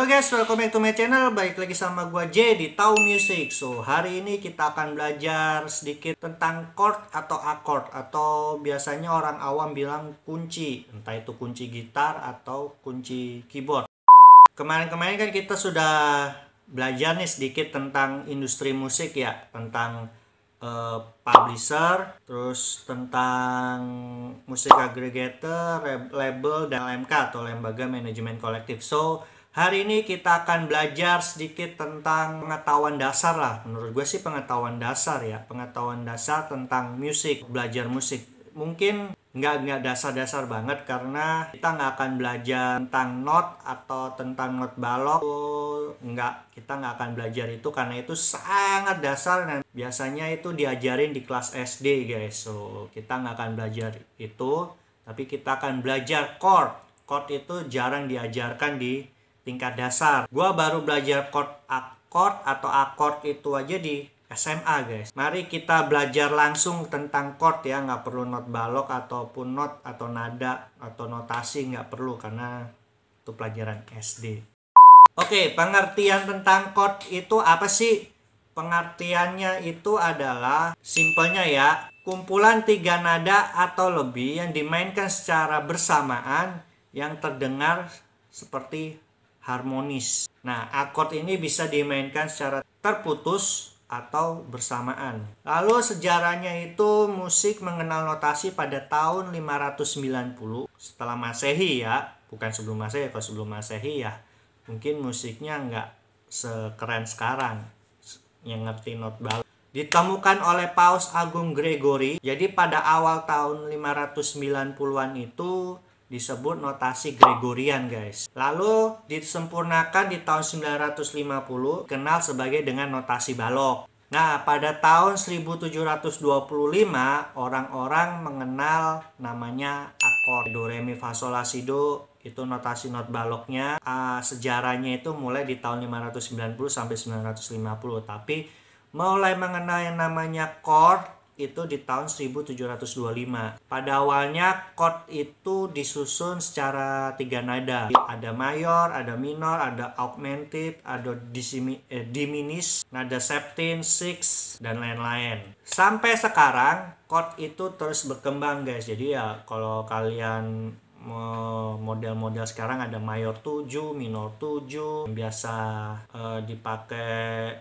Halo guys, welcome back to my channel. Balik lagi sama gua J di Tau Music. So, hari ini kita akan belajar sedikit tentang chord atau akord, atau biasanya orang awam bilang kunci, entah itu kunci gitar atau kunci keyboard. Kemarin-kemarin kan kita sudah belajar nih sedikit tentang industri musik ya, tentang publisher, terus tentang musik aggregator, label, dan LMK atau lembaga manajemen kolektif. So, hari ini kita akan belajar sedikit tentang pengetahuan dasar lah. Menurut gue sih pengetahuan dasar ya, pengetahuan dasar tentang musik, belajar musik. Mungkin nggak dasar-dasar banget karena kita nggak akan belajar tentang not atau tentang not balok. Kita nggak akan belajar itu karena itu sangat dasar dan biasanya itu diajarin di kelas SD guys. So kita nggak akan belajar itu, tapi kita akan belajar chord. Chord itu jarang diajarkan di tingkat dasar. Gua baru belajar chord atau akord itu aja di SMA guys. Mari kita belajar langsung tentang chord ya, nggak perlu not balok ataupun not atau nada atau notasi, nggak perlu karena itu pelajaran SD. Oke, pengertian tentang chord itu apa sih? Pengertiannya itu adalah simpelnya ya, kumpulan 3 nada atau lebih yang dimainkan secara bersamaan yang terdengar seperti harmonis. Nah, akord ini bisa dimainkan secara terputus atau bersamaan. Lalu sejarahnya itu musik mengenal notasi pada tahun 590 setelah Masehi ya, bukan sebelum Masehi. Kalau sebelum Masehi ya mungkin musiknya nggak sekeren sekarang yang ngerti not balok. Ditemukan oleh Paus Agung Gregory. Jadi pada awal tahun 590-an itu disebut notasi Gregorian guys. Lalu disempurnakan di tahun 950, kenal sebagai dengan notasi balok. Nah, pada tahun 1725 orang-orang mengenal namanya akord. Do, re, mi, fa, sol, la, si, do itu notasi not baloknya. Sejarahnya itu mulai di tahun 590 sampai 950, tapi mulai mengenal yang namanya chord itu di tahun 1725. Pada awalnya chord itu disusun secara 3 nada. Ada mayor, ada minor, ada augmented, ada diminished, nada septim, sixth, dan lain-lain. Sampai sekarang chord itu terus berkembang guys. Jadi ya kalau kalian model-model sekarang ada mayor 7, minor 7, biasa dipakai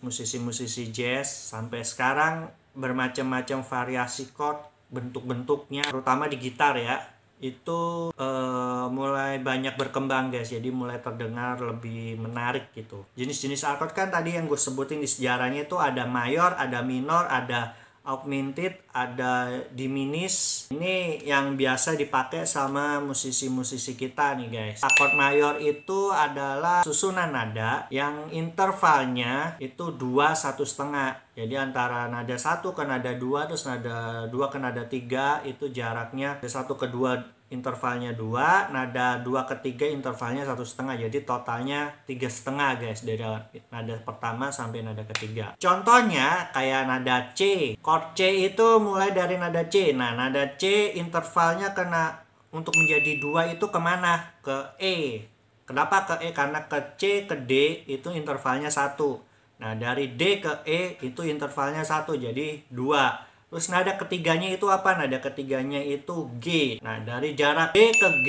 musisi-musisi jazz. Sampai sekarang bermacam-macam variasi chord, bentuk-bentuknya, terutama di gitar ya, itu mulai banyak berkembang guys. Jadi mulai terdengar lebih menarik gitu. Jenis-jenis akord kan tadi yang gue sebutin di sejarahnya itu ada mayor, ada minor, ada augmented, ada diminished. Ini yang biasa dipakai sama musisi-musisi kita nih guys. Akord mayor itu adalah susunan nada yang intervalnya itu 2 1/2. Jadi antara nada 1 ke nada 2, terus nada 2 ke nada 3 itu jaraknya dari 1 ke 2 intervalnya 2, nada 2 ke 3 intervalnya 1/2. Jadi totalnya 3/2 guys, dari nada pertama sampai nada ketiga. Contohnya kayak nada C. Chord C itu mulai dari nada C. Nah, nada C intervalnya untuk menjadi 2 itu kemana? Ke E. Kenapa ke E? Karena ke C ke D itu intervalnya 1. Nah, dari D ke E itu intervalnya 1, jadi 2. Terus nada ketiganya itu apa? Nada ketiganya itu G. Nah, dari jarak D ke G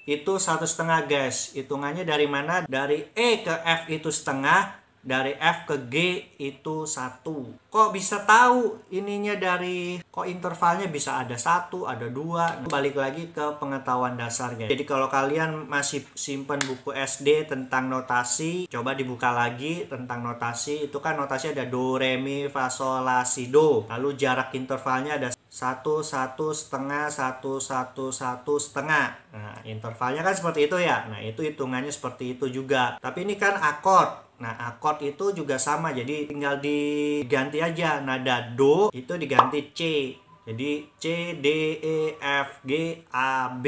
itu 1/2 guys. Hitungannya dari mana? Dari E ke F itu setengah, dari F ke G itu 1. Kok bisa tahu ininya kok intervalnya bisa ada 1, ada 2? Nah, balik lagi ke pengetahuan dasar guys. Jadi kalau kalian masih simpen buku SD tentang notasi, coba dibuka lagi tentang notasi. Itu kan notasi ada do, re, mi, fa, sol, la, si, do. Lalu jarak intervalnya ada 1, 1/2, 1, 1, 1/2. Nah, intervalnya kan seperti itu ya. Nah, itu hitungannya seperti itu juga. Tapi ini kan akord. Nah, akord itu juga sama, jadi tinggal diganti aja. Nada do itu diganti C. Jadi C, D, E, F, G, A, B.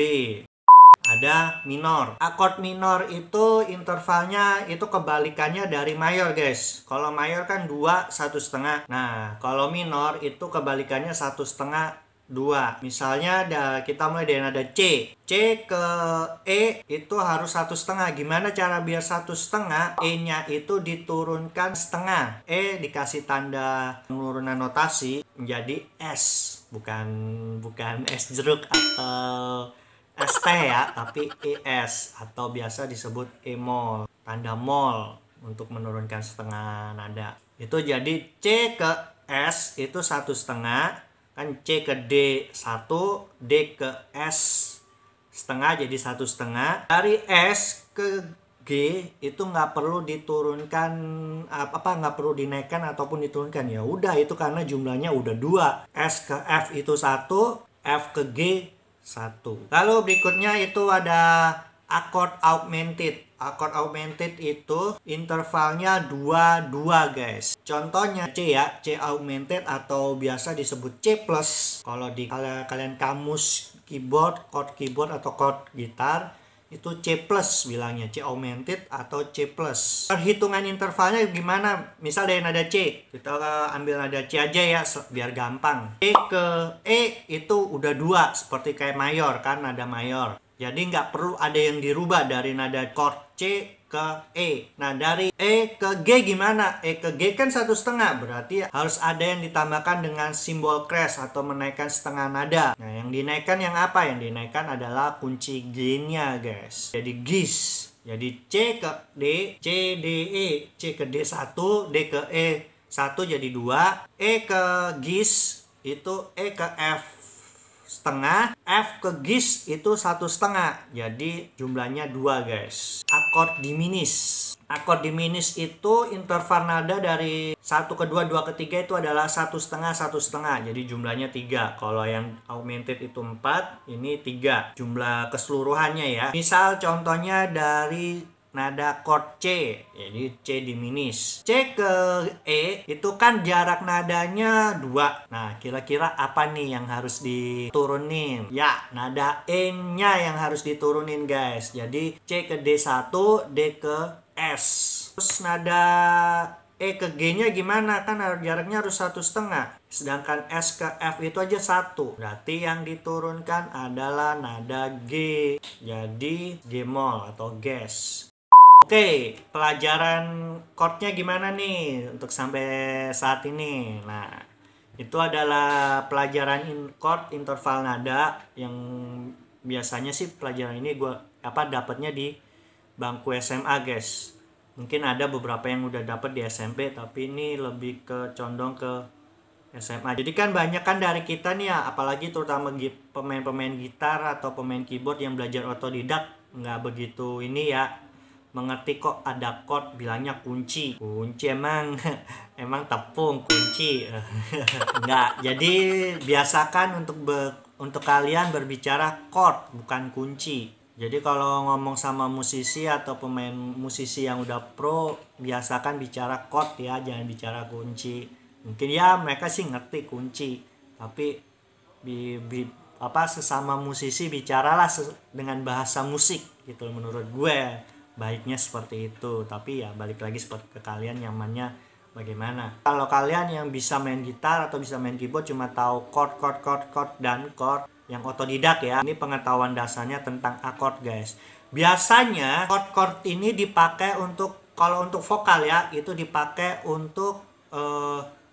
Ada minor. Akord minor itu intervalnya itu kebalikannya dari mayor guys. Kalau mayor kan 2 1/2. Nah, kalau minor itu kebalikannya 1/2 2. Misalnya kita mulai dari nada C. C ke E itu harus 1/2. Gimana cara biar 1/2? E-nya itu diturunkan setengah. E dikasih tanda penurunan notasi menjadi S. Bukan es jeruk atau ST ya, tapi ES atau biasa disebut E-mol. Tanda mol untuk menurunkan setengah nada. Itu jadi C ke S itu 1/2. Kan C ke D 1, D ke S setengah jadi 1/2. Dari S ke G itu nggak perlu diturunkan, nggak perlu dinaikkan ataupun diturunkan. Ya udah, itu karena jumlahnya udah 2. S ke F itu 1, F ke G 1. Lalu berikutnya itu ada chord augmented. Chord augmented itu intervalnya 2-2 guys. Contohnya C ya, C augmented atau biasa disebut C plus. Kalau di kalian kamus keyboard, chord keyboard atau chord gitar, itu C plus bilangnya, C augmented atau C plus. Perhitungan intervalnya gimana? Misal dari nada C, kita ambil nada C aja ya biar gampang. C ke E itu udah 2, seperti kayak mayor kan, nada mayor. Jadi nggak perlu ada yang dirubah dari nada chord C ke E. Nah dari E ke G gimana? E ke G kan 1/2, berarti harus ada yang ditambahkan dengan simbol crash atau menaikkan setengah nada. Nah yang dinaikkan yang apa? Yang dinaikkan adalah kunci G-nya guys. Jadi GIS. Jadi C ke D, C D E, C ke D 1, D ke E 1 jadi 2, E ke GIS itu E ke F setengah, F ke GIS itu 1/2, jadi jumlahnya 2 guys. Akord diminis. Akord diminis itu interval nada dari 1 ke 2, 2 ke 3 itu adalah 1/2, 1/2, jadi jumlahnya 3. Kalau yang augmented itu 4, ini 3 jumlah keseluruhannya ya. Misal contohnya dari nada chord C, jadi C diminis. C ke E itu kan jarak nadanya 2. Nah kira-kira apa nih yang harus diturunin? Ya nada E-nya yang harus diturunin guys. Jadi C ke D 1, D ke S. Terus nada E ke G-nya gimana? Kan jaraknya harus 1/2. Sedangkan S ke F itu aja 1. Berarti yang diturunkan adalah nada G. Jadi G-mol atau ges. Oke, pelajaran chordnya gimana nih untuk sampai saat ini? Nah, itu adalah pelajaran chord interval nada yang biasanya sih pelajaran ini gue dapatnya di bangku SMA guys. Mungkin ada beberapa yang udah dapat di SMP, tapi ini lebih ke condong ke SMA. Jadi kan banyak kan dari kita nih ya, apalagi terutama pemain-pemain gitar atau pemain keyboard yang belajar otodidak, nggak begitu ini ya mengerti kok ada chord bilangnya kunci emang emang tepung kunci enggak. Jadi biasakan untuk kalian berbicara chord bukan kunci. Jadi kalau ngomong sama musisi atau pemain musisi yang udah pro, biasakan bicara chord ya, jangan bicara kunci. Mungkin ya mereka sih ngerti kunci, tapi sesama musisi bicaralah dengan bahasa musik gitu menurut gue. Baiknya seperti itu, tapi ya balik lagi seperti ke kalian nyamannya bagaimana. Kalau kalian yang bisa main gitar atau bisa main keyboard cuma tahu chord dan chord yang otodidak ya, ini pengetahuan dasarnya tentang akord guys. Biasanya chord ini dipakai kalau untuk vokal ya, itu dipakai untuk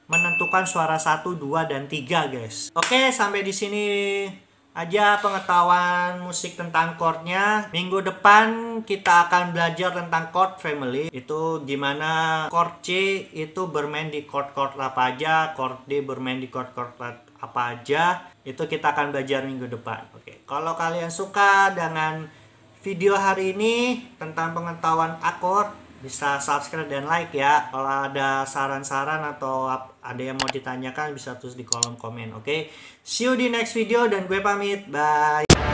menentukan suara 1, 2, dan 3 guys. Oke, sampai di sini aja pengetahuan musik tentang chordnya. Minggu depan kita akan belajar tentang chord family. Itu gimana chord C itu bermain di chord apa aja, chord D bermain di chord apa aja. Itu kita akan belajar minggu depan. Oke, kalau kalian suka dengan video hari ini tentang pengetahuan akord, bisa subscribe dan like ya. Kalau ada saran-saran atau ada yang mau ditanyakan bisa tulis di kolom komen. Oke, see you di next video dan gue pamit. Bye.